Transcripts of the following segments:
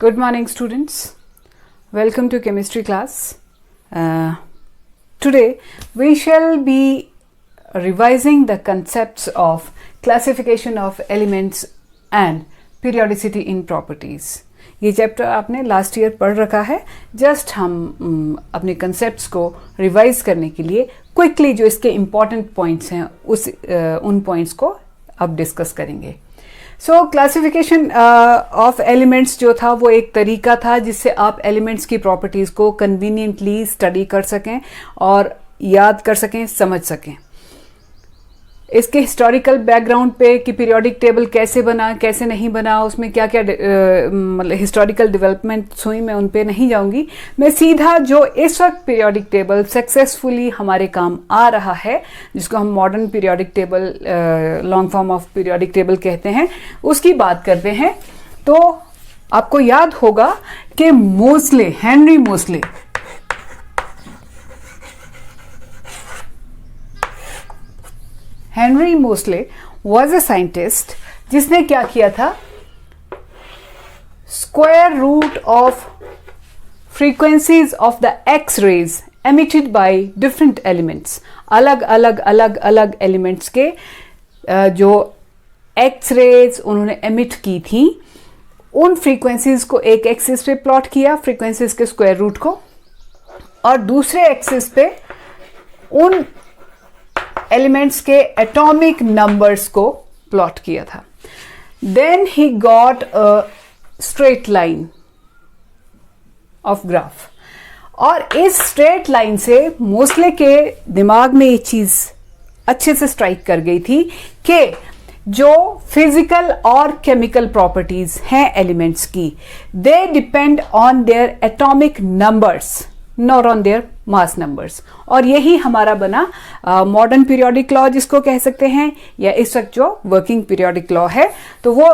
Good morning, students. Welcome to chemistry class. Today we shall be revising the concepts of classification of elements and periodicity in properties. ये chapter आपने last year पढ़ रखा है. Just हम अपने concepts को revise करने के लिए क्विकली जो इसके इम्पॉर्टेंट पॉइंट्स हैं उन पॉइंट्स को अब डिस्कस करेंगे. सो क्लासिफिकेशन ऑफ एलिमेंट्स जो था वो एक तरीका था जिससे आप एलिमेंट्स की प्रॉपर्टीज़ को कन्वीनियंटली स्टडी कर सकें और याद कर सकें, समझ सकें. इसके हिस्टोरिकल बैकग्राउंड पे कि पीरियोडिक टेबल कैसे बना, कैसे नहीं बना, उसमें क्या क्या मतलब हिस्टोरिकल डेवलपमेंट्स हुई, मैं उन पे नहीं जाऊंगी. मैं सीधा जो इस वक्त पीरियोडिक टेबल सक्सेसफुली हमारे काम आ रहा है, जिसको हम modern periodic table, long form of periodic table कहते हैं, उसकी बात करते हैं. तो आपको याद होगा कि Moseley, Henry Moseley Henry Moseley was a scientist जिसने क्या किया था, square root of frequencies of the X rays emitted by different elements. अलग अलग एलिमेंट्स के जो एक्स रेज उन्होंने एमिट की थी, उन फ्रीक्वेंसीज को एक एक्सिस पे प्लॉट किया, फ्रीक्वेंसीज के स्क्वायर रूट को, और दूसरे एक्सिस पे उन एलिमेंट्स के एटॉमिक नंबर्स को प्लॉट किया था. Then he got a straight line of graph, और इस स्ट्रेट लाइन से मोसले के दिमाग में ये चीज अच्छे से स्ट्राइक कर गई थी कि जो फिजिकल और केमिकल प्रॉपर्टीज हैं एलिमेंट्स की, they depend on their atomic numbers, not on their mass numbers. और यही हमारा बना मॉडर्न पीरियोडिक लॉ जिसको कह सकते हैं, या इस वक्त जो वर्किंग पीरियोडिक लॉ है. तो वो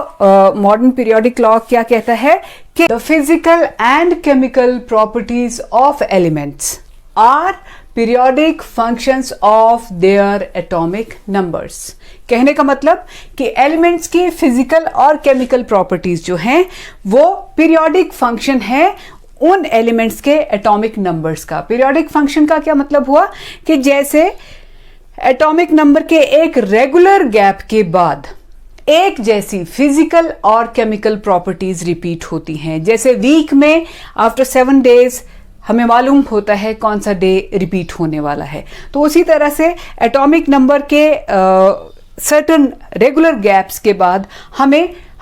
मॉडर्न पीरियोडिक लॉ क्या कहता है कि the physical and chemical properties of elements are periodic functions of their atomic numbers. कहने का मतलब कि एलिमेंट्स की फिजिकल और केमिकल प्रॉपर्टीज जो हैं वो पीरियोडिक फंक्शन है उन एलिमेंट्स के एटॉमिक नंबर्स का. पीरियोडिक फंक्शन का क्या मतलब हुआ कि जैसे एटॉमिक नंबर के एक रेगुलर गैप के बाद एक जैसी फिजिकल और केमिकल प्रॉपर्टीज रिपीट होती हैं. जैसे वीक में आफ्टर 7 days हमें मालूम होता है कौन सा डे रिपीट होने वाला है, तो उसी तरह से एटॉमिक नंबर के सर्टेन रेगुलर गैप्स के बाद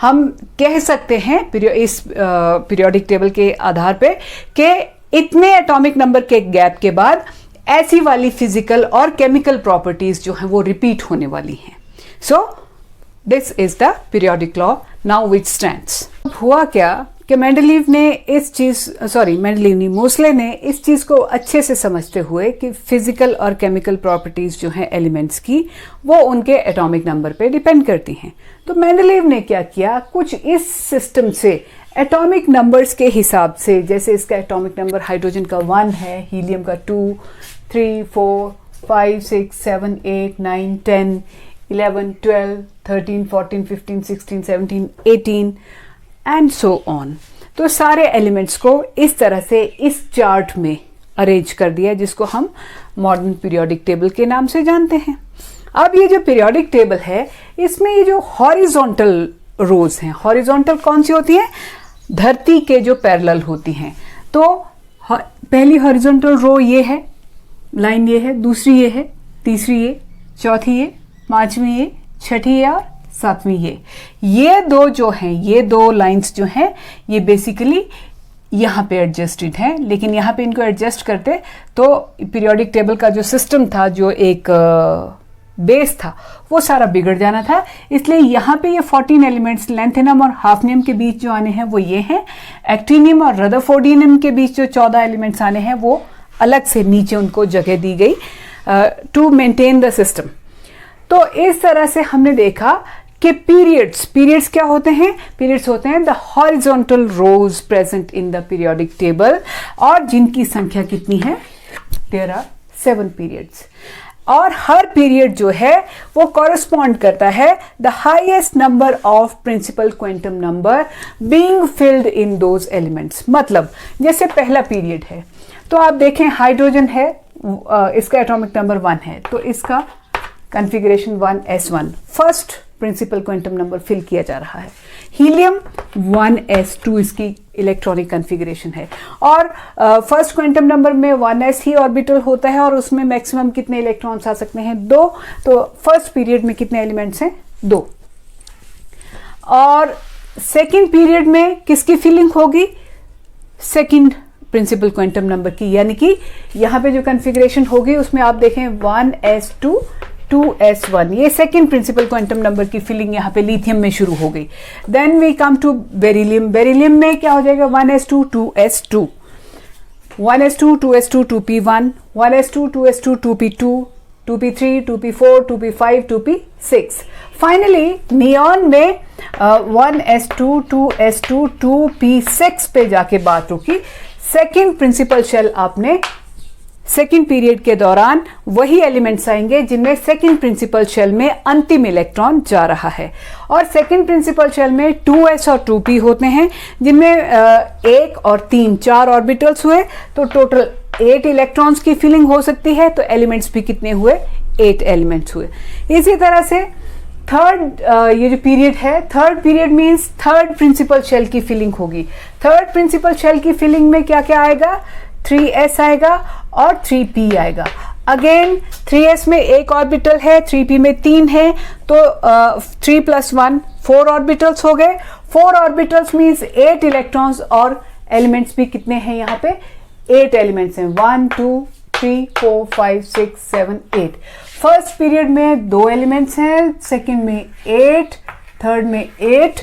हम कह सकते हैं इस पीरियोडिक टेबल के आधार पे कि इतने एटॉमिक नंबर के गैप के बाद ऐसी वाली फिजिकल और केमिकल प्रॉपर्टीज जो हैं वो रिपीट होने वाली हैं. So this is the periodic law now which stands. हुआ क्या कि मोसले ने इस चीज को अच्छे से समझते हुए कि फिजिकल और केमिकल प्रॉपर्टीज जो हैं एलिमेंट्स की, वो उनके एटॉमिक नंबर पे डिपेंड करती हैं. तो मेंडलीव ने क्या किया, कुछ इस सिस्टम से एटॉमिक नंबर्स के हिसाब से, जैसे इसका एटॉमिक नंबर हाइड्रोजन का 1 है, हीलियम का 2, 3, 4, 5, 6, 7, 8, 9, 10, 11, 12, 13, 14, 15, 16, 17, 18 एंड सो ऑन. तो सारे एलिमेंट्स को इस तरह से इस चार्ट में अरेंज कर दिया जिसको हम मॉडर्न पीरियोडिक टेबल के नाम से जानते हैं. अब ये जो पीरियोडिक टेबल है, इसमें ये जो हॉरिजॉन्टल रोज हैं, हॉरिजॉन्टल कौन सी होती हैं, धरती के जो पैरेलल होती हैं. तो पहली हॉरिजॉन्टल रो ये है, लाइन ये है, दूसरी ये है, तीसरी ये, चौथी ये, पांचवी ये, छठी ये और सातवीं ये दो जो हैं, ये दो लाइंस जो हैं, ये बेसिकली यहाँ पे एडजस्टेड हैं. लेकिन यहाँ पे इनको एडजस्ट करते तो पीरियोडिक टेबल का जो सिस्टम था, जो एक बेस था, वो सारा बिगड़ जाना था. इसलिए यहाँ पे ये 14 एलिमेंट्स लेंथेनम और हाफनियम के बीच जो आने हैं वो ये हैं. एक्टिनियम और रदरफोर्डियम के बीच जो 14 एलिमेंट्स आने हैं वो अलग से नीचे उनको जगह दी गई टू मेंटेन द सिस्टम. तो इस तरह से हमने देखा कि पीरियड्स क्या होते हैं, पीरियड्स होते हैं the horizontal rows present in the periodic table, और जिनकी संख्या कितनी है, देयर आर 7 periods. और हर पीरियड जो है वो कॉरेस्पॉन्ड करता है the highest number of principal quantum number being filled in those elements. मतलब जैसे पहला पीरियड है तो आप देखें हाइड्रोजन है, इसका एटॉमिक नंबर 1 है, तो इसका configuration 1s1 first principal quantum number fill किया जा रहा है। हीलियम 1s2 इसकी इलेक्ट्रॉनिक कॉन्फ़िगरेशन है और फर्स्ट क्वांटम नंबर में 1s ही ऑर्बिटल होता है और उसमें मैक्सिमम कितने इलेक्ट्रॉन्स आ सकते हैं 2। तो फर्स्ट पीरियड में कितने एलिमेंट्स हैं 2। और सेकंड पीरियड में किसकी फिलिंग होगी सेकंड प्रिंसिपल क्वांटम नंबर की, यानी कि यहाँ पे जो कॉन्फ़िगरेशन होगी उसमें आप देखें 1s2 2s1, ये सेकेंड प्रिंसिपल क्वांटम नंबर की फिलिंग यहाँ पे लिथियम में शुरू हो गई। Then we come to beryllium. Beryllium में क्या हो जाएगा 1s2 2s2 1s2 2s2 2p1 1s2 2s2 2p2 2p3 2p4 2p5 2p6। Finally neon में 1s2 2s2 2p6 पे जाके बात रुकी। सेकेंड प्रिंसिपल शेल आपने सेकेंड पीरियड के दौरान वही एलिमेंट्स आएंगे जिनमें सेकेंड प्रिंसिपल शेल में अंतिम इलेक्ट्रॉन जा रहा है और सेकेंड प्रिंसिपल शेल में 2s और 2p होते हैं जिनमें 1 और 3 4 ऑर्बिटल्स हुए तो टोटल 8 इलेक्ट्रॉन्स की फिलिंग हो सकती है। तो एलिमेंट्स भी कितने हुए 8 एलिमेंट्स हुए। इसी तरह से थर्ड ये जो पीरियड है third period means third principal shell की फिलिंग होगी। थर्ड प्रिंसिपल शेल की फिलिंग में क्या क्या आएगा 3s आएगा और 3p आएगा। अगेन 3s में 1 ऑर्बिटल है 3p में 3 है तो 3 + 1 4 ऑर्बिटल्स हो गए। 4 ऑर्बिटल्स मीन्स 8 इलेक्ट्रॉन्स और एलिमेंट्स भी कितने हैं यहाँ पे 8 एलिमेंट्स हैं 1 2 3 4 5 6 7 8। फर्स्ट पीरियड में 2 एलिमेंट्स हैं, सेकंड में 8, थर्ड में 8,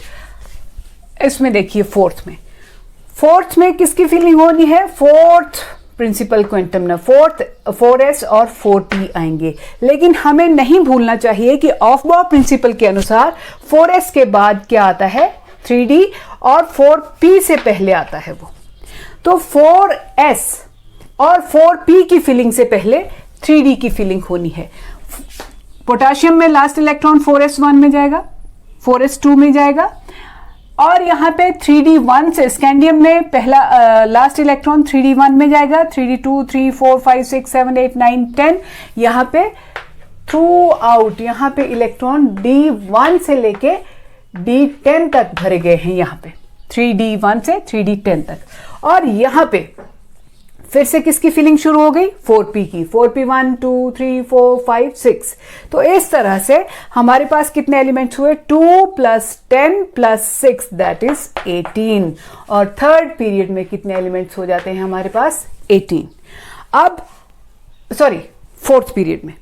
इसमें देखिए फोर्थ में किसकी फिलिंग होनी है fourth principal quantum number 4s और 4p आएंगे। लेकिन हमें नहीं भूलना चाहिए कि ऑफबाउ प्रिंसिपल के अनुसार 4s के बाद क्या आता है 3d और 4p से पहले आता है वो। तो 4s और 4p की फिलिंग से पहले 3d की फिलिंग होनी है। पोटाशियम में लास्ट इलेक्ट्रॉन 4s1 में जाएगा 4s2 में जाएगा और यहाँ पे 3d1 से स्कैंडियम में पहला लास्ट इलेक्ट्रॉन 3d1 में जाएगा 3d2 3 4 5 6 7 8 9 10। यहाँ पे थ्रू आउट यहाँ पे इलेक्ट्रॉन d1 से लेके d10 तक भरे गए हैं यहाँ पे 3d1 से 3d10 तक। और यहाँ पे फिर से किसकी फिलिंग शुरू हो गई 4p की 4p 1 2 3 4 5 6। तो इस तरह से हमारे पास कितने एलिमेंट्स हुए 2 + 10 + 6 दैट इज 18। और थर्ड पीरियड में कितने एलिमेंट्स हो जाते हैं हमारे पास 18। अब सॉरी फोर्थ पीरियड में।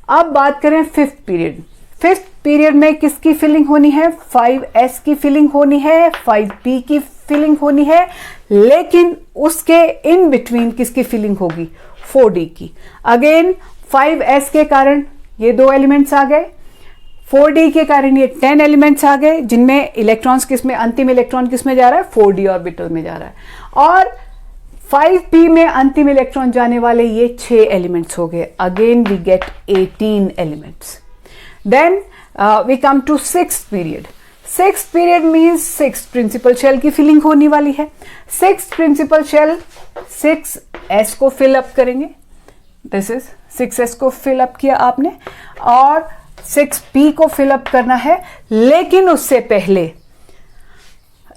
अब बात करें फिफ्थ पीरियड। फिफ्थ पीरियड में किसकी फिलिंग होनी है 5s की फिलिंग होनी है 5p की फिलिंग होनी है, लेकिन उसके इन बिटवीन किसकी फिलिंग होगी 4d की। अगेन 5s के कारण ये 2 एलिमेंट्स आ गए, 4d के कारण ये 10 एलिमेंट्स आ गए जिनमें इलेक्ट्रॉन्स किसमें अंतिम इलेक्ट्रॉन किसमें जा रहा है 4d ऑर्बिटल में जा रहा है। और 5p में अंतिम इलेक्ट्रॉन जाने वाले ये 6 एलिमेंट्स हो गए। Again we get 18 elements. Then we come to sixth period. Six period means six principal shell की फिलिंग होने वाली है। सिक्स प्रिंसिपल शेल 6s को फिल अप करेंगे। दिस इज 6s को फिल अप किया आपने और 6p को फिल अप करना है, लेकिन उससे पहले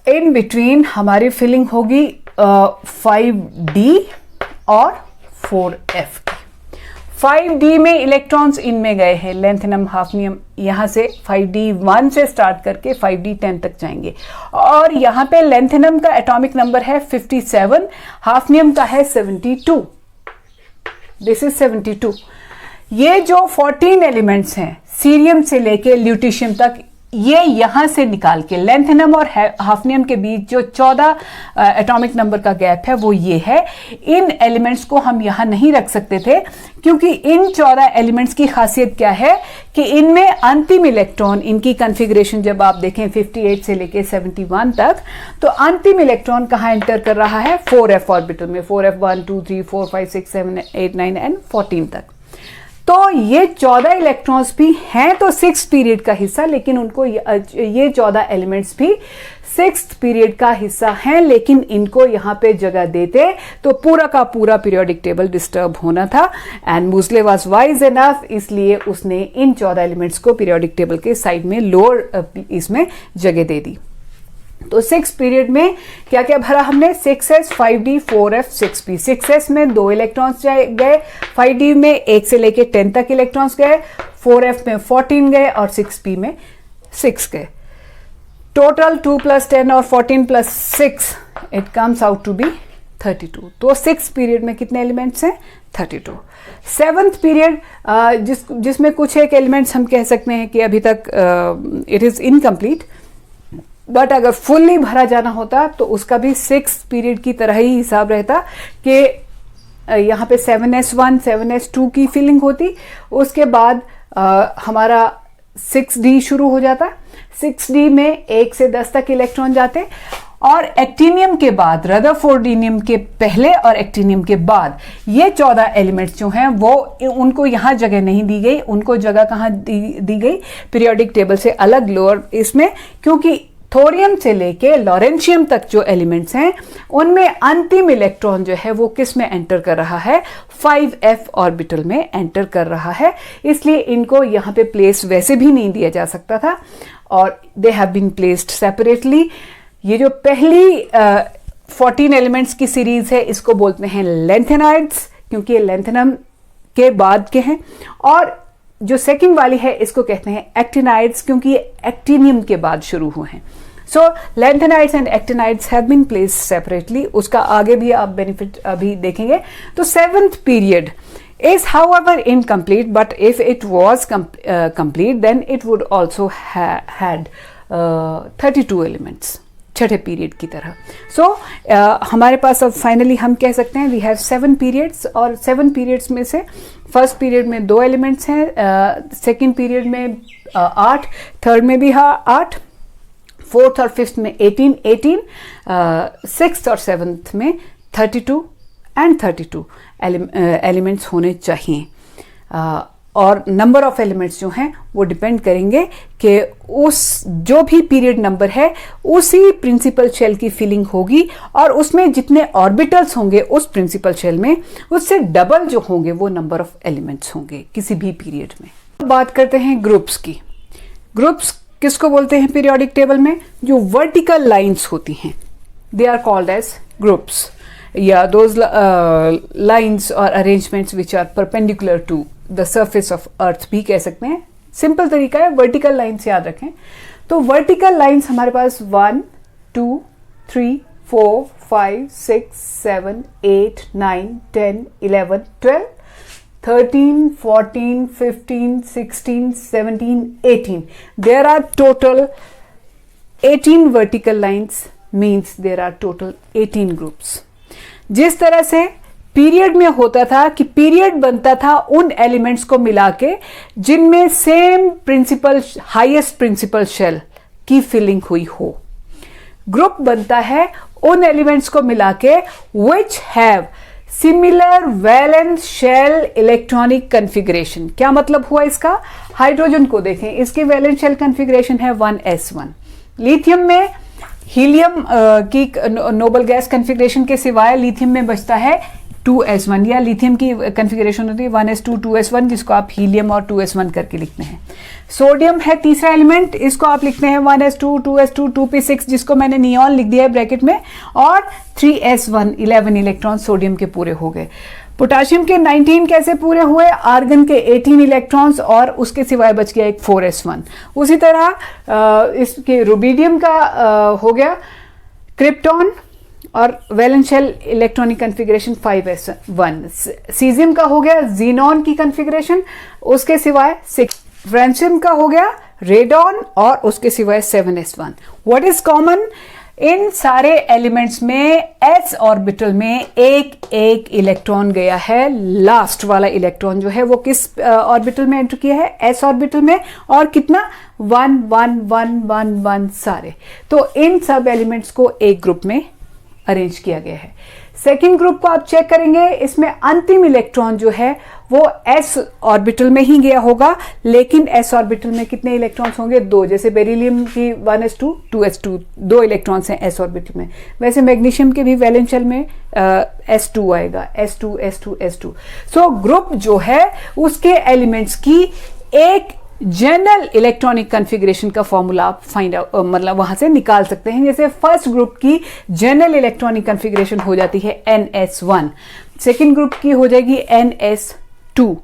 इन बिटवीन हमारी फिलिंग होगी 5d और 4f की। 5d में इलेक्ट्रॉन्स इनमें गए हैं लेंथेनम हाफनियम, यहां से 5d1 से स्टार्ट करके 5d10 तक जाएंगे और यहां पे लेंथेनम का एटॉमिक नंबर है 57, हाफनियम का है 72। This is 72। ये जो 14 एलिमेंट्स हैं सीरियम से लेके ल्यूटिशियम तक, ये यहां से निकाल के लेंथेनम और हाफनियम के बीच जो 14 एटॉमिक नंबर का गैप है वो ये है। इन एलिमेंट्स को हम यहां नहीं रख सकते थे क्योंकि इन 14 एलिमेंट्स की खासियत क्या है कि इनमें अंतिम इलेक्ट्रॉन, इनकी कॉन्फ़िगरेशन जब आप देखें 58 से लेके 71 तक, तो अंतिम इलेक्ट्रॉन कहां एंटर कर रहा है 4f ऑर्बिटल में, 4f 1 2 3 4 5 6 7 8 9 एंड 14 तक। तो ये 14 इलेक्ट्रॉन्स भी हैं तो 6th पीरियड का हिस्सा, लेकिन उनको ये 14 एलिमेंट्स भी 6th पीरियड का हिस्सा हैं, लेकिन इनको यहाँ पे जगह देते तो पूरा का पूरा पीरियोडिक टेबल डिस्टर्ब होना था। एंड मूसले वाज वाइज इनफ, इसलिए उसने इन 14 एलिमेंट्स को पीरियोडिक टेबल के साइड में लोअर इसमें जगह दे दी। तो 6 पीरियड में क्या क्या भरा हमने, 6s, 5d, 4f, 6p। 6s में 2 इलेक्ट्रॉन्स गए, 5d में 1 से लेके 10 तक इलेक्ट्रॉन्स गए, 4f में 14 गए और 6p में 6 गए। टोटल 2 + 10 और 14 + 6 it comes out to be 32। तो 6 पीरियड में कितने एलिमेंट्स हैं, 32। 7th पीरियड जिसमें कुछ एक एलिमेंट्स हम कह सकते हैं कि अभी तक इट इज इनकम्प्लीट, बट अगर फुल्ली भरा जाना होता तो उसका भी 6 पीरियड की तरह ही हिसाब रहता कि यहाँ पे 7s1 7s2 की फिलिंग होती, उसके बाद हमारा 6d शुरू हो जाता। 6d में 1 से 10 तक इलेक्ट्रॉन जाते और एक्टिनियम के बाद, रदरफोर्डिनियम के पहले और एक्टिनियम के बाद ये 14 एलिमेंट्स जो हैं वो उनको यहाँ जगह नहीं दी गई। उनको जगह कहाँ दी गई, पीरियोडिक टेबल से अलग लोअर इसमें, क्योंकि थोरियम से लेके लॉरेंशियम तक जो एलिमेंट्स हैं उनमें अंतिम इलेक्ट्रॉन जो है वो किस में एंटर कर रहा है, 5f ऑर्बिटल में एंटर कर रहा है, इसलिए इनको यहाँ पे प्लेस वैसे भी नहीं दिया जा सकता था और they have been placed separately. ये जो पहली 14 एलिमेंट्स की सीरीज है इसको बोलते हैं लेंथेनाइड्स, क्योंकि ये लेंथेनम के बाद के हैं, और जो सेकंड वाली है इसको कहते हैं एक्टिनाइड्स, क्योंकि ये एक्टिनियम के बाद शुरू हुए हैं। So lanthanides and actinides have been placed separately, उसका आगे भी आप बेनिफिट अभी देखेंगे। तो 7th period is however incomplete, but if it was complete then it would also had 32 elements, छठे पीरियड की तरह। सो हमारे पास अब फाइनली हम कह सकते हैं वी हैव 7 पीरियड्स, और 7 पीरियड्स में से फर्स्ट पीरियड में 2 एलिमेंट्स हैं, सेकेंड पीरियड में 8, थर्ड में भी 8, फोर्थ और फिफ्थ में 18, सिक्स्थ और सेवन्थ में 32 एंड 32 एलिमेंट्स होने चाहिए। और नंबर ऑफ एलिमेंट्स जो हैं वो डिपेंड करेंगे कि उस जो भी पीरियड नंबर है उसी प्रिंसिपल शेल की फिलिंग होगी, और उसमें जितने ऑर्बिटल्स होंगे उस प्रिंसिपल शेल में उससे डबल जो होंगे वो नंबर ऑफ एलिमेंट्स होंगे किसी भी पीरियड में। बात करते हैं ग्रुप्स की। ग्रुप्स किसको बोलते हैं पीरियोडिक टेबल में? जो वर्टिकल लाइंस होती हैं they are called as groups, या दोज लाइंस और arrangements which are perpendicular to the surface of earth भी कह सकते हैं। सिंपल तरीका है, वर्टिकल लाइंस याद रखें। तो वर्टिकल लाइंस हमारे पास 1 2 3 4 5 6 7 8 9 10 11 12 13 14 15 16 17 18 there are total 18 vertical lines, means there are total 18 groups। जिस तरह से पीरियड में होता था कि पीरियड बनता था उन एलिमेंट्स को मिला के जिनमें same principal highest principal shell की फिलिंग हुई हो, ग्रुप बनता है उन एलिमेंट्स को मिला के which have similar valence shell electronic configuration. क्या मतलब हुआ इसका? हाइड्रोजन को देखें, इसकी वैलेंस शेल कन्फिग्रेशन है 1s1। लिथियम में हीलियम की नोबल गैस कन्फिग्रेशन के सिवाय लिथियम में बचता है 2s1, या लिथियम की कन्फिग्रेशन होती है 1s2 2s1, जिसको आप हीलियम और 2s1 करके लिखते हैं। सोडियम है तीसरा एलिमेंट, इसको आप लिखते हैं 1s2 2s2 2p6, जिसको मैंने नियॉन लिख दिया है ब्रैकेट में, और 3s1 11 इलेक्ट्रॉन सोडियम के पूरे हो गए। पोटाशियम के 19 कैसे पूरे हुए? आर्गन के 18 इलेक्ट्रॉन्स और उसके सिवाय बच गया एक 4s1। उसी तरह इसके रुबिडियम का हो गया क्रिप्टॉन और valence shell electronic configuration 5s1। Caesium का हो गया जीनॉन की कन्फिग्रेशन, उसके सिवाय 6। फ्रेंशियम का हो गया रेडॉन और उसके सिवाय 7s1। What is common? इन सारे एलिमेंट्स में s ऑर्बिटल में एक एक इलेक्ट्रॉन गया है। लास्ट वाला इलेक्ट्रॉन जो है वो किस ऑर्बिटल में एंटर किया है? s ऑर्बिटल में। और कितना? 1 1 1 1 1 सारे। तो इन सब एलिमेंट्स को एक ग्रुप में अरेंज किया गया है। सेकेंड ग्रुप को आप चेक करेंगे, इसमें अंतिम इलेक्ट्रॉन जो है वो s ऑर्बिटल में ही गया होगा, लेकिन s ऑर्बिटल में कितने इलेक्ट्रॉन्स होंगे? 2। जैसे बेरिलियम की 1s2 2s2 2 इलेक्ट्रॉन्स हैं s ऑर्बिटल में, वैसे मैग्नीशियम के भी वैलेंस शेल में s2 आएगा, s2 s2 s2। So group जो है उसके एलिमेंट्स की एक जनरल इलेक्ट्रॉनिक कॉन्फ़िगरेशन का फॉर्मूला आप फाइंड आउट मतलब वहां से निकाल सकते हैं। जैसे फर्स्ट ग्रुप की जनरल इलेक्ट्रॉनिक कॉन्फ़िगरेशन हो जाती है ns1, सेकेंड ग्रुप की हो जाएगी ns2,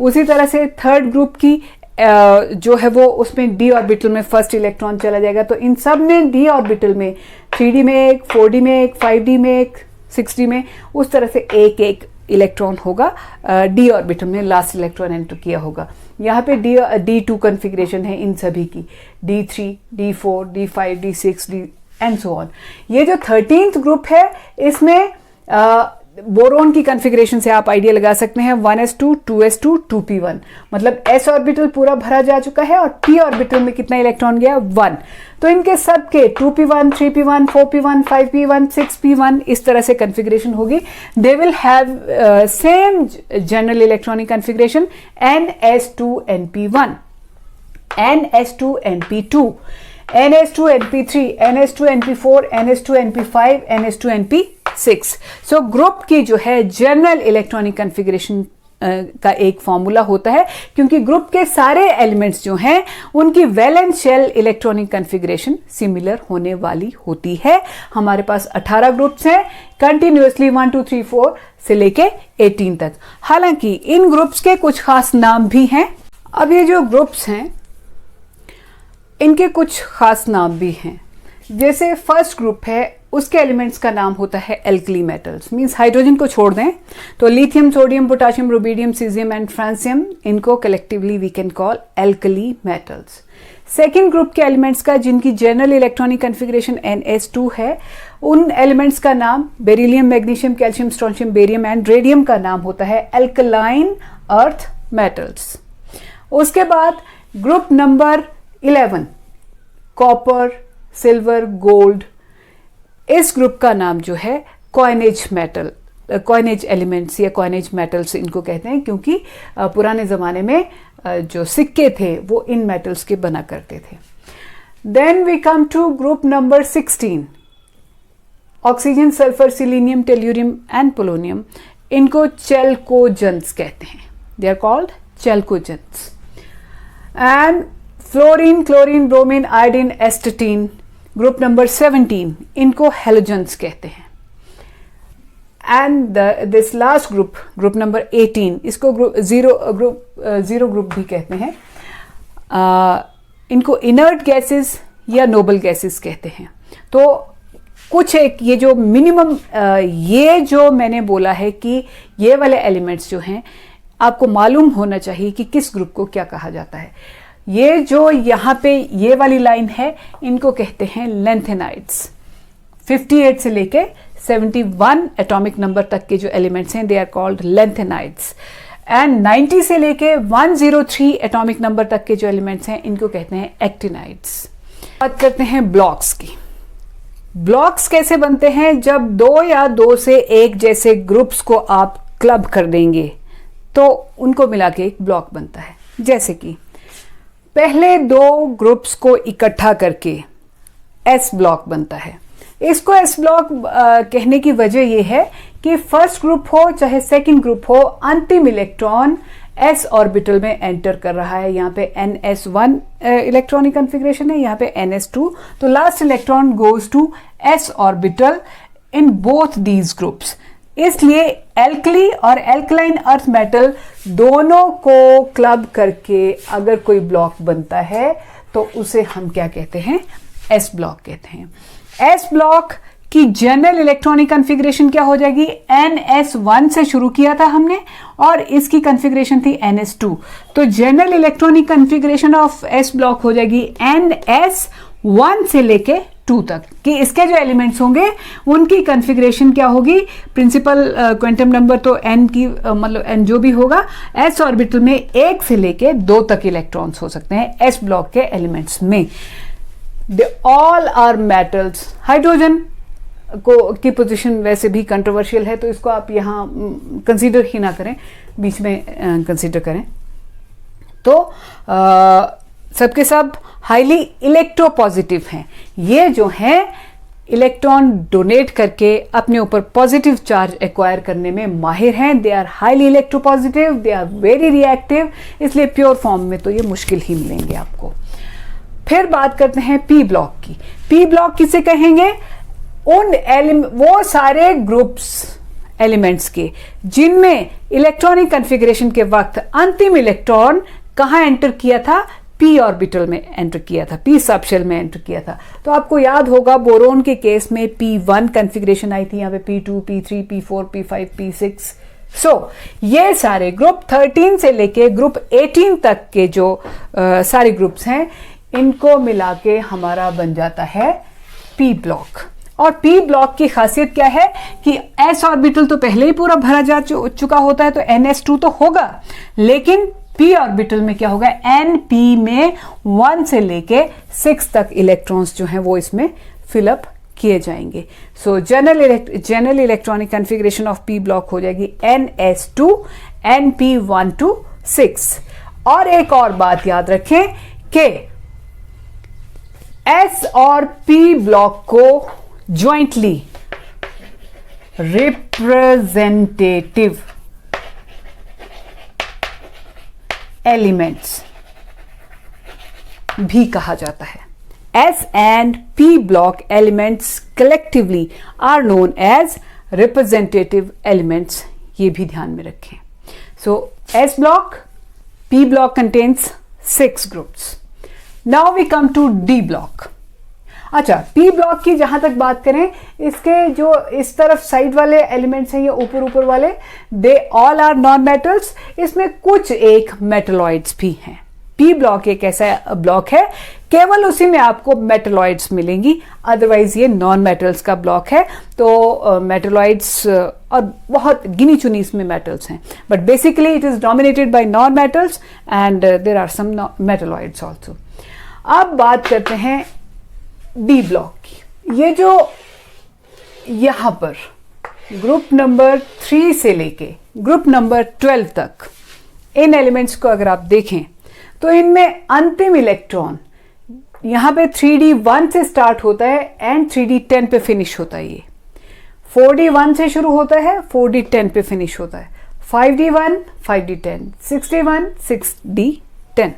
उसी तरह से थर्ड ग्रुप की जो है वो उसमें d ऑर्बिटल में फर्स्ट इलेक्ट्रॉन चला जाएगा। तो इन सब में d ऑर्बिटल में 3d में एक, 4d में एक, 5d में एक, 6d में, उस तरह से एक एक इलेक्ट्रॉन होगा d ऑर्बिटल में लास्ट इलेक्ट्रॉन एंटर किया होगा। यहाँ पे d2 कॉन्फ़िगरेशन है इन सभी की, d3, d4, d5, d6, d and so on. ये जो 13th ग्रुप है इसमें बोरोन की कॉन्फ़िगरेशन से आप आइडिया लगा सकते हैं 1s2 2s2 2p1, मतलब s ऑर्बिटल पूरा भरा जा चुका है और p ऑर्बिटल में कितना इलेक्ट्रॉन गया? 1। तो इनके सबके 2p1 3p1 4p1 5p1 6p1 इस तरह से कॉन्फ़िगरेशन होगी। They will have same general electronic configuration ns2np1, ns2np2, ns2np3, ns2np4, ns2np5, ns2np6। So group की जो है जनरल इलेक्ट्रॉनिक कॉन्फ़िगरेशन का एक फॉर्मूला होता है, क्योंकि ग्रुप के सारे एलिमेंट्स जो हैं उनकी valence shell electronic configuration similar होने वाली होती है। हमारे पास 18 ग्रुप्स हैं कंटिन्यूअसली 1 2 3 4 से लेके 18 तक। हालांकि इन ग्रुप्स के कुछ खास नाम भी हैं। अब ये जो ग्रुप्स हैं इनके कुछ खास नाम भी हैं। जैसे फर्स्ट ग्रुप है उसके एलिमेंट्स का नाम होता है एल्कली मेटल्स, मींस हाइड्रोजन को छोड़ दें तो lithium, sodium, potassium, rubidium, caesium and francium, इनको collectively we can call alkali metals. Second group के एलिमेंट्स का जिनकी जनरल इलेक्ट्रॉनिक कॉन्फ़िगरेशन ns2 है, उन एलिमेंट्स का नाम beryllium, magnesium, calcium, strontium, barium and radium का नाम होता है एल्कलाइन अर्थ मेटल्स। उसके बाद group number 11 copper, silver, gold, इस ग्रुप का नाम जो है कॉइनेज मेटल, कॉइनेज एलिमेंट्स या कॉइनेज मेटल्स इनको कहते हैं, क्योंकि पुराने ज़माने में जो सिक्के थे वो इन मेटल्स के बना करते थे। Then we come to group number 16 oxygen, sulphur, selenium, tellurium and polonium, इनको चेल्कोजेंस कहते हैं, they are called chalcogens. And fluorine, chlorine, bromine, iodine, astatine, group number 17, इनको हेलोजेंस कहते हैं। And this last group, group number 18, इसको zero group भी कहते हैं। इनको इनर्ट गैसेस या नोबल गैसेस कहते हैं। तो कुछ एक ये जो मिनिमम ये जो मैंने बोला है कि ये वाले एलिमेंट्स जो हैं आपको मालूम होना चाहिए कि किस ग्रुप को क्या कहा जाता है। ये जो यहाँ पे ये वाली लाइन है इनको कहते हैं लेंथेनाइड्स। 58 से लेके 71 एटॉमिक नंबर तक के जो एलिमेंट्स हैं they are called lanthanides. And 90 से लेके 103 एटॉमिक नंबर तक के जो एलिमेंट्स हैं इनको कहते हैं एक्टिनाइड्स। बात करते हैं ब्लॉक्स की। ब्लॉक्स कैसे बनते हैं? जब दो या दो से एक जैसे ग्रुप्स को आप क्लब कर देंगे तो उनको मिला के एक ब्लॉक बनता है। जैसे कि पहले दो ग्रुप्स को इकट्ठा करके एस ब्लॉक बनता है। इसको एस ब्लॉक कहने की वजह यह है कि फर्स्ट ग्रुप हो चाहे सेकंड ग्रुप हो, अंतिम इलेक्ट्रॉन एस ऑर्बिटल में एंटर कर रहा है। यहाँ पे ns1 इलेक्ट्रॉनिक कॉन्फ़िगरेशन है, यहाँ पे ns2, तो last electron goes to s orbital in both these groups. इसलिए एल्कली और एल्कलाइन अर्थ मेटल दोनों को क्लब करके अगर कोई ब्लॉक बनता है तो उसे हम क्या कहते हैं? एस ब्लॉक कहते हैं। एस ब्लॉक की जनरल इलेक्ट्रॉनिक कॉन्फ़िगरेशन क्या हो जाएगी? ns1 से शुरू किया था हमने और इसकी कॉन्फ़िगरेशन थी ns2, तो general electronic configuration of S block हो जाएगी ns1 से लेके 2 तक, कि इसके जो एलिमेंट्स होंगे उनकी कॉन्फ़िगरेशन क्या होगी? प्रिंसिपल क्वांटम नंबर तो n की मतलब n जो भी होगा, s ऑर्बिटल में 1 से लेके 2 तक इलेक्ट्रॉन्स हो सकते हैं s ब्लॉक के एलिमेंट्स में। They all are metals. Hydrogen को की पोजीशन वैसे भी कंट्रोवर्शियल है, तो इसको आप यहाँ कंसीडर ही ना करें, बीच में कंसीडर करें। तो सबके सब हाईली इलेक्ट्रोपॉजिटिव हैं। ये जो हैं इलेक्ट्रॉन डोनेट करके अपने ऊपर पॉजिटिव चार्ज एक्वायर करने में माहिर हैं। They are highly electropositive, they are very reactive, इसलिए प्योर फॉर्म में तो ये मुश्किल ही मिलेंगे आपको। फिर बात करते हैं पी ब्लॉक की। पी ब्लॉक किसे कहेंगे? वो सारे ग्रुप्स एलिमेंट्स के जिनमें इलेक्ट्रॉनिक कन्फिगरेशन के वक्त अंतिम इलेक्ट्रॉन कहाँ एंटर किया था? पी ऑर्बिटल में एंटर किया था, पी सबशेल में एंटर किया था। तो आपको याद होगा बोरोन के केस में P1 कन्फिगरेशन आई थी, यहाँ पे P2, P3, P4, P5, P6। सो ये सारे ग्रुप 13 से लेके ग्रुप 18 तक के जो सारे ग्रुप्स हैं, इनको मिला के हमारा बन जाता है पी ब्लॉक। और पी ब्लॉक की खासियत क्या है कि s ऑर्बिटल तो पहले ही पूरा भरा जा चुका होता है, तो ns2 तो होगा, लेकिन p ऑर्बिटल में क्या होगा? np में 1 से लेके 6 तक इलेक्ट्रॉन्स जो हैं वो इसमें फिलअप किए जाएंगे। सो general electronic configuration of P block हो जाएगी ns2 np1 to 6। और एक और बात याद रखें कि s और p ब्लॉक को ज्वाइंटली रिप्रेजेंटेटिव एलिमेंट्स भी कहा जाता है। S and P block elements collectively are known as representative elements, ये भी ध्यान में रखें। So S block, P block contains 6 groups. Now we come to D block. अच्छा, पी ब्लॉक की जहां तक बात करें, इसके जो इस तरफ साइड वाले एलिमेंट्स हैं, ये ऊपर वाले, they all are non metals. इसमें कुछ एक मेटलॉइड्स भी हैं। पी ब्लॉक एक ऐसा ब्लॉक है, केवल उसी में आपको मेटलॉइड्स मिलेंगी, अदरवाइज ये नॉन मेटल्स का ब्लॉक है। तो मेटलॉइड्स और बहुत गिनी चुनी इसमें मेटल्स हैं, but basically it is dominated by non metals and there are some metalloids also. अब बात करते हैं डी ब्लॉक की। ये जो यहां पर ग्रुप नंबर 3 से लेके ग्रुप नंबर 12 तक इन एलिमेंट्स को अगर आप देखें, तो इनमें अंतिम इलेक्ट्रॉन यहां पे 3d1 से स्टार्ट होता है एंड 3d10 पे फिनिश होता है। ये 4d1 से शुरू होता है, 4d10 पे फिनिश होता है, 5d1 5d10, 6d1 6d10।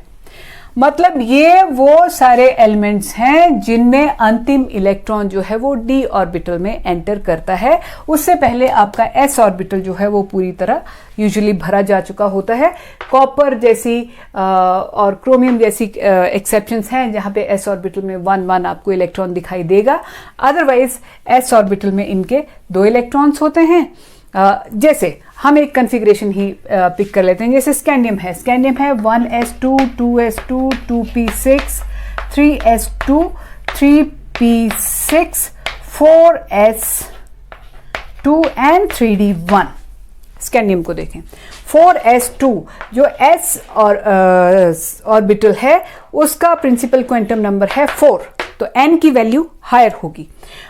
मतलब ये वो सारे एलिमेंट्स हैं जिनमें अंतिम इलेक्ट्रॉन जो है वो डी ऑर्बिटल में एंटर करता है। उससे पहले आपका एस ऑर्बिटल जो है वो पूरी तरह यूजुअली भरा जा चुका होता है। कॉपर जैसी और क्रोमियम जैसी एक्सेप्शंस हैं जहां पे एस ऑर्बिटल में 1 आपको इलेक्ट्रॉन दिखाई देगा, अदरवाइज एस ऑर्बिटल में इनके 2 इलेक्ट्रॉन्स होते हैं। जैसे हम एक कन्फिग्रेशन ही पिक कर लेते हैं, जैसे स्कैंडियम है 1s2 2s2 2p6 3s2 3p6 4s2 and 3d1। Scandium को देखें, 4s2 जो s और ऑर्बिटल है उसका प्रिंसिपल क्वांटम नंबर है 4, तो n की वैल्यू हायर होगी।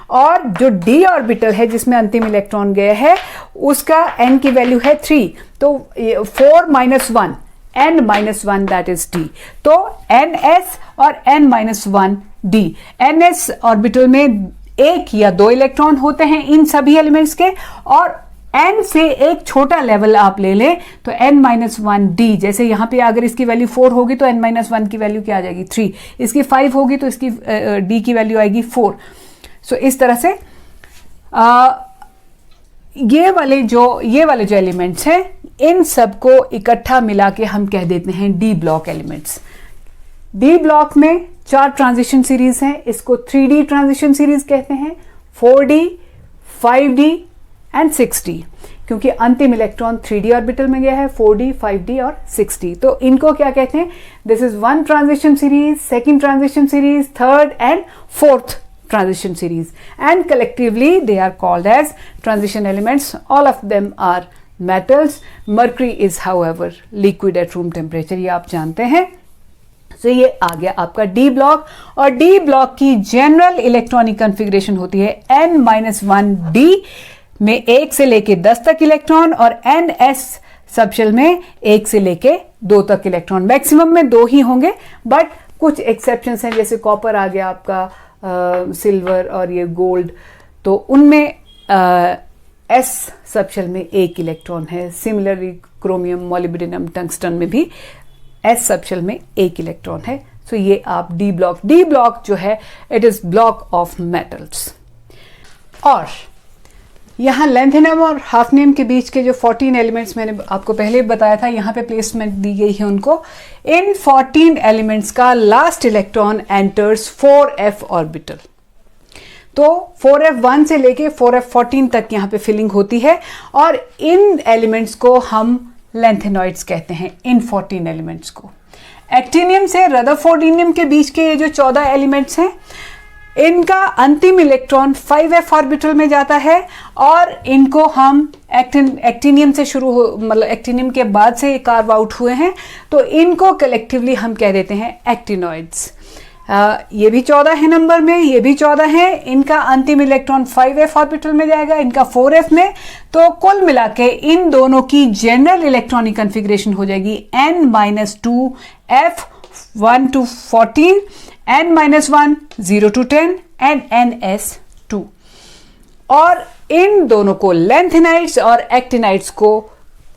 और जो d ऑर्बिटल है जिसमें अंतिम इलेक्ट्रॉन गया है उसका n की वैल्यू है 3, तो 4 - 1 n - 1 दैट इज d, तो ns और n - 1 d। ns ऑर्बिटल में 1 या 2 इलेक्ट्रॉन होते हैं इन सभी एलिमेंट्स के, और n से एक छोटा लेवल आप ले लें तो n - 1 d। जैसे यहां पे अगर इसकी वैल्यू 4 होगी तो n - 1 की वैल्यू क्या आ जाएगी? 3। इसकी 5 होगी तो इसकी d की वैल्यू आएगी 4। सो इस तरह से ये वाले जो एलिमेंट्स हैं इन सबको इकट्ठा मिला के हम कह देते हैं D block elements. D block में 4 ट्रांजिशन सीरीज हैं, इसको 3D ट्रांजिशन सीरीज कहते हैं, 4D 5D एंड 6D, क्योंकि अंतिम इलेक्ट्रॉन 3D ऑर्बिटल में गया है, 4D 5D और 6D। तो इनको क्या कहते हैं? This is 1 transition series, 2nd transition series, 3rd and 4th transition series, and collectively they are called as transition elements. All of them are metals. Mercury is however liquid at room temperature, ये आप जानते हैं। सो ये आ गया आपका D block, और D block की general electronic configuration होती है n-1d में 1 से लेके 10 तक इलेक्ट्रॉन, और ns सबशेल में 1 से लेके 2 तक इलेक्ट्रॉन। मैक्सिमम में 2 ही होंगे, बट कुछ एक्सेप्शंस हैं, जैसे कॉपर आ गया आपका, सिल्वर और ये गोल्ड, तो उनमें एस सबशेल में 1 इलेक्ट्रॉन है। सिमिलरली क्रोमियम, मॉलिब्डेनम, टंगस्टन में भी एस सबशेल में 1 इलेक्ट्रॉन है। सो ये आप डी ब्लॉक जो है it is block of metals. और यहाँ लेंथेनियम और हाफनियम के बीच के जो 14 एलिमेंट्स मैंने आपको पहले बताया था, यहाँ पे प्लेसमेंट दी गई है उनको। इन 14 एलिमेंट्स का last electron enters 4f orbital. तो 4f1 से लेके 4f14 तक यहाँ पे फिलिंग होती है, और इन एलिमेंट्स को हम लेंथेनॉइड्स कहते हैं, इन 14 एलिमेंट्स को। एक्टिनियम से रदरफोर्डिनियम के बीच के ये जो 14 एलिमेंट्स हैं, इनका अंतिम इलेक्ट्रॉन 5f ऑर्बिटल में जाता है, और इनको हम एक्टिनियम से शुरू हो, मतलब एक्टिनियम के बाद से ये कार्व आउट हुए हैं, तो इनको कलेक्टिवली हम कह देते हैं एक्टिनॉइड्स। ये भी 14 है नंबर में, ये भी 14 है। इनका अंतिम इलेक्ट्रॉन 5f ऑर्बिटल में जाएगा, इनका 4f में। तो कुल मिला के इन दोनों की जनरल इलेक्ट्रॉनिक कॉन्फ़िगरेशन हो जाएगी n-2f 1 to 14, n-1 0 to 10 and ns2। और इन दोनों को लेंथेनाइड्स और एक्टिनाइड्स को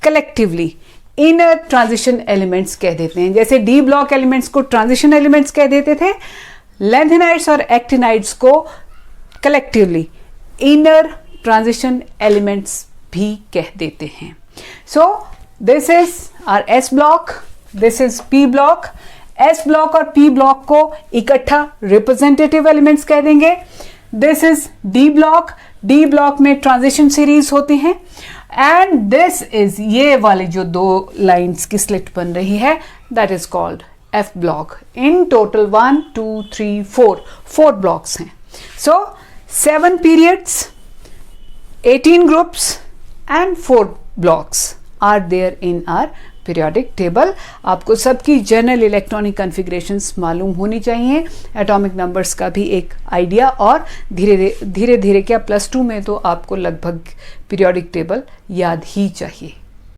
कलेक्टिवली इनर ट्रांजिशन एलिमेंट्स कह देते हैं। जैसे डी ब्लॉक एलिमेंट्स को ट्रांजिशन एलिमेंट्स कह देते थे, लेंथेनाइड्स और एक्टिनाइड्स को कलेक्टिवली इनर ट्रांजिशन एलिमेंट्स भी कह देते हैं। So this is our s block, this is p block. S block और पी ब्लॉक को इकट्ठा रिप्रेजेंटेटिव एलिमेंट्स कह देंगे। This is d block, d block में ट्रांजिशन सीरीज होती हैं, एंड दिस इज ये वाले जो 2 लाइंस की स्लिट बन रही है, that is called f block. In total 1 2 3 4 blocks हैं। So 7 periods, 18 groups and 4 blocks are there in our periodic table. आपको सबकी जनरल इलेक्ट्रॉनिक कॉन्फ़िगरेशंस मालूम होनी चाहिए, एटॉमिक नंबर्स का भी एक आइडिया, और धीरे धीरे क्या +2 में तो आपको लगभग पीरियोडिक टेबल याद ही चाहिए।